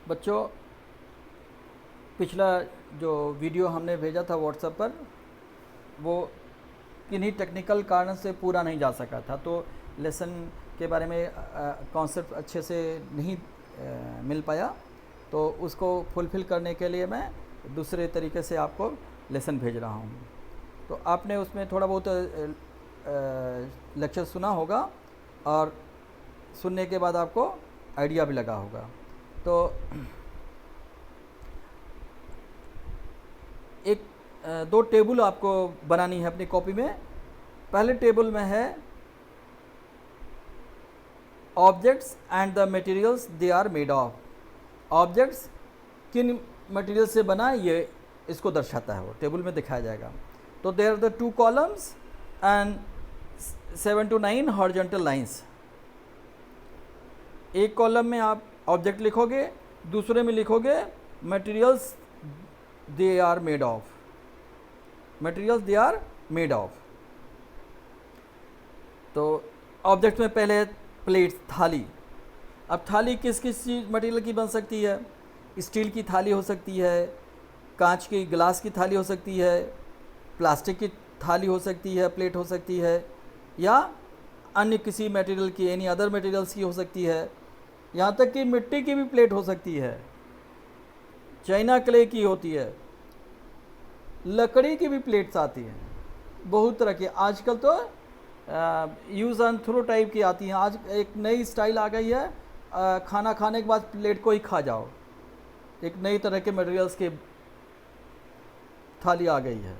बच्चों, पिछला जो वीडियो हमने भेजा था व्हाट्सएप पर, वो किन्हीं टेक्निकल कारण से पूरा नहीं जा सका था, तो लेसन के बारे में कॉन्सेप्ट अच्छे से नहीं मिल पाया। तो उसको फुलफ़िल करने के लिए मैं दूसरे तरीके से आपको लेसन भेज रहा हूँ। तो आपने उसमें थोड़ा बहुत लेक्चर सुना होगा और सुनने के बाद आपको आइडिया भी लगा होगा। तो एक दो टेबल आपको बनानी है अपनी कॉपी में। पहले टेबल में है objects and the materials they are made of. Objects किन मटेरियल से बना, ये इसको दर्शाता है, वो टेबल में दिखाया जाएगा। तो there are the 2 columns and 7 to 9 horizontal lines. एक कॉलम में आप ऑब्जेक्ट लिखोगे, दूसरे में लिखोगे materials they are made of. Materials they are made of. तो ऑब्जेक्ट में पहले प्लेट, थाली। अब थाली किस किस चीज़ मटेरियल की बन सकती है? स्टील की थाली हो सकती है, कांच की ग्लास की थाली हो सकती है, प्लास्टिक की थाली हो सकती है, प्लेट हो सकती है, या अन्य किसी मटेरियल की, एनी अदर मटेरियल्स की हो सकती है। यहाँ तक कि मिट्टी की भी प्लेट हो सकती है, चाइना क्ले की होती है, लकड़ी की भी प्लेट्स आती हैं, बहुत तरह की। आजकल तो यूज़ एंड थ्रो टाइप की आती हैं। आज एक नई स्टाइल आ गई है, खाना खाने के बाद प्लेट को ही खा जाओ। एक नई तरह के मटेरियल्स की थाली आ गई है।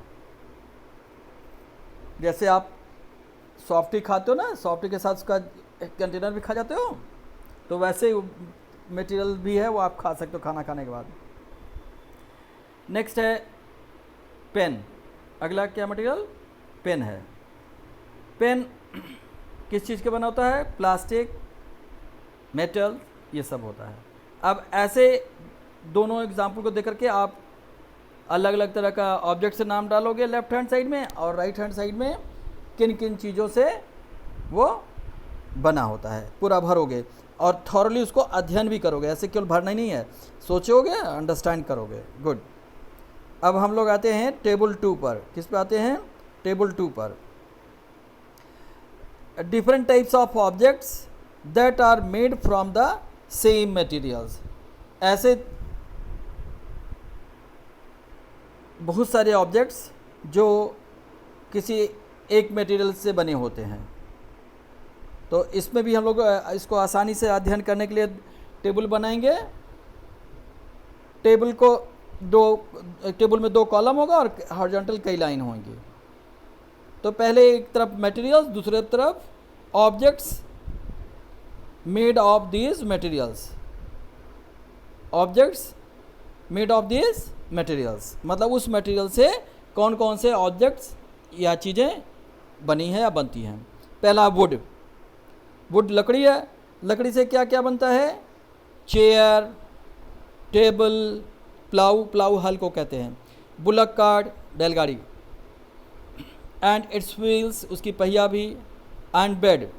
जैसे आप सॉफ्टी खाते हो ना, सॉफ्टी के साथ उसका कंटेनर भी खा जाते हो, तो वैसे मटेरियल भी है, वो आप खा सकते हो खाना खाने के बाद। नेक्स्ट है पेन। अगला क्या मटेरियल? पेन है। पेन किस चीज़ के बना होता है? प्लास्टिक, मेटल, ये सब होता है। अब ऐसे दोनों एग्जाम्पल को देख करके आप अलग अलग तरह का ऑब्जेक्ट से नाम डालोगे लेफ्ट हैंड साइड में, और राइट हैंड साइड में किन किन चीज़ों से वो बना होता है पूरा भरोगे, और थॉरली उसको अध्ययन भी करोगे। ऐसे केवल भरना ही नहीं है, सोचोगे, अंडरस्टैंड करोगे। गुड। अब हम लोग आते हैं टेबल 2 पर। किस पे आते हैं? टेबल 2 पर। Different types of objects that are made from the same materials. ऐसे बहुत सारे ऑब्जेक्ट्स जो किसी एक मटेरियल से बने होते हैं। तो इसमें भी हम लोग इसको आसानी से अध्ययन करने के लिए टेबल बनाएंगे। टेबल में 2 कॉलम होगा और हॉरिजॉन्टल कई लाइन होंगी। तो पहले एक तरफ मटेरियल्स, दूसरे तरफ objects made of these materials. Objects made of these materials मतलब उस मटेरियल से कौन कौन से ऑब्जेक्ट्स या चीज़ें बनी हैं या बनती हैं। पहला वुड। वुड लकड़ी है। लकड़ी से क्या क्या बनता है? चेयर, टेबल, प्लाऊ हल को कहते हैं, बुलक कार्ट, बैलगाड़ी, एंड इट्स व्हील्स, उसकी पहिया भी, एंड बेड।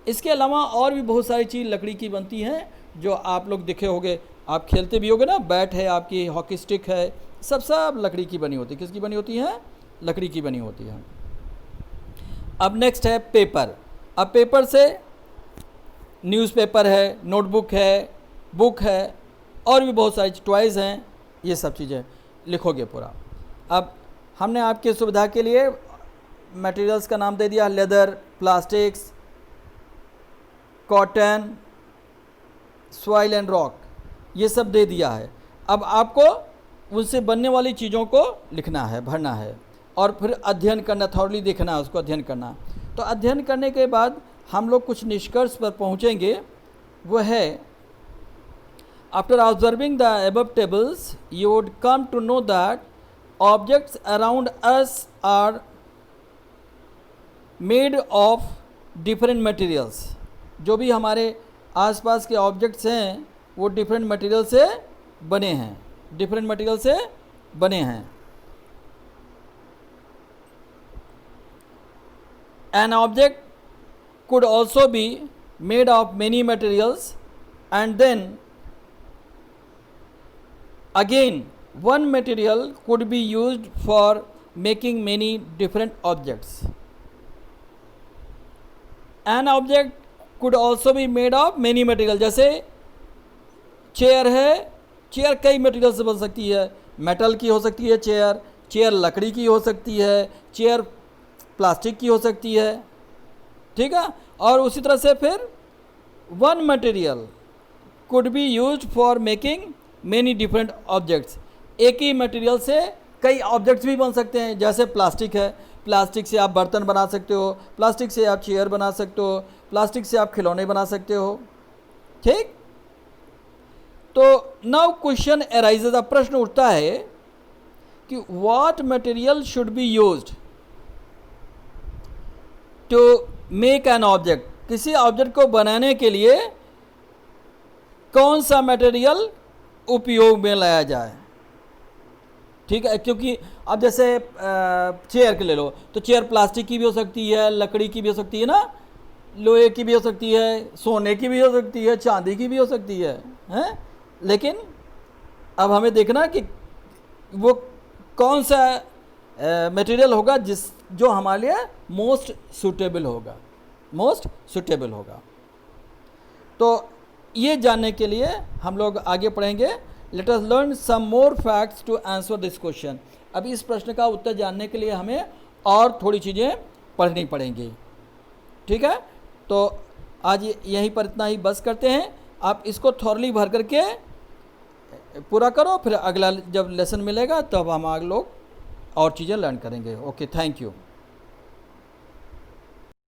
इसके अलावा और भी बहुत सारी चीज़ लकड़ी की बनती हैं जो आप लोग देखे होंगे, आप खेलते भी होगे ना। बैट है, आपकी हॉकी स्टिक है, सब लकड़ी की बनी होती है। किसकी बनी होती है? लकड़ी की बनी होती है। अब नेक्स्ट है पेपर। अब पेपर से न्यूज़पेपर है, नोटबुक है, बुक है, और भी बहुत सारी टॉयज़ हैं, ये सब चीज़ें लिखोगे पूरा। अब हमने आपकी सुविधा के लिए मटेरियल्स का नाम दे दिया, leather, plastics, cotton, soil and rock, ये सब दे दिया है। अब आपको उनसे बनने वाली चीज़ों को लिखना है, भरना है, और फिर अध्ययन करना, थॉरली देखना है उसको, अध्ययन करना। तो अध्ययन करने के बाद हम लोग कुछ निष्कर्ष पर पहुँचेंगे। वो है, after observing the above tables you would come to know that objects around us are made of different materials. जो भी हमारे आसपास के ऑब्जेक्ट्स हैं वो डिफरेंट मटेरियल से बने हैं, डिफरेंट मटेरियल से बने हैं। An object could also be made of many materials and then again one material could be used for making many different objects. An object could also be made of many material. जैसे chair है, chair कई material से बन सकती है, metal की हो सकती है चेयर, चेयर लकड़ी की हो सकती है, चेयर प्लास्टिक की हो सकती है, ठीक है। और उसी तरह से फिर one material could be used for making many different objects. एक ही मटेरियल से कई ऑब्जेक्ट्स भी बन सकते हैं। जैसे प्लास्टिक है, प्लास्टिक से आप बर्तन बना सकते हो, प्लास्टिक से आप चेयर बना सकते हो, प्लास्टिक से आप खिलौने बना सकते हो, ठीक। तो नाउ क्वेश्चन अराइजेज, अब प्रश्न उठता है कि what material should be used to make an object. किसी ऑब्जेक्ट को बनाने के लिए कौन सा मटेरियल उपयोग में लाया जाए, ठीक है। क्योंकि अब जैसे चेयर के ले लो तो चेयर प्लास्टिक की भी हो सकती है, लकड़ी की भी हो सकती है ना, लोहे की भी हो सकती है, सोने की भी हो सकती है, चांदी की भी हो सकती है, हैं। लेकिन अब हमें देखना कि वो कौन सा मटेरियल होगा जो हमारे लिए मोस्ट सूटेबल होगा, मोस्ट सूटेबल होगा। तो ये जानने के लिए हम लोग आगे पढ़ेंगे। Let us learn some more facts to answer this question. अब इस प्रश्न का उत्तर जानने के लिए हमें और थोड़ी चीज़ें पढ़नी पड़ेंगी, ठीक है। तो आज यहीं पर इतना ही बस करते हैं। आप इसको थॉरली भर करके पूरा करो, फिर अगला जब लेसन मिलेगा तब हम आगे लोग और चीज़ें लर्न करेंगे। Okay, thank you.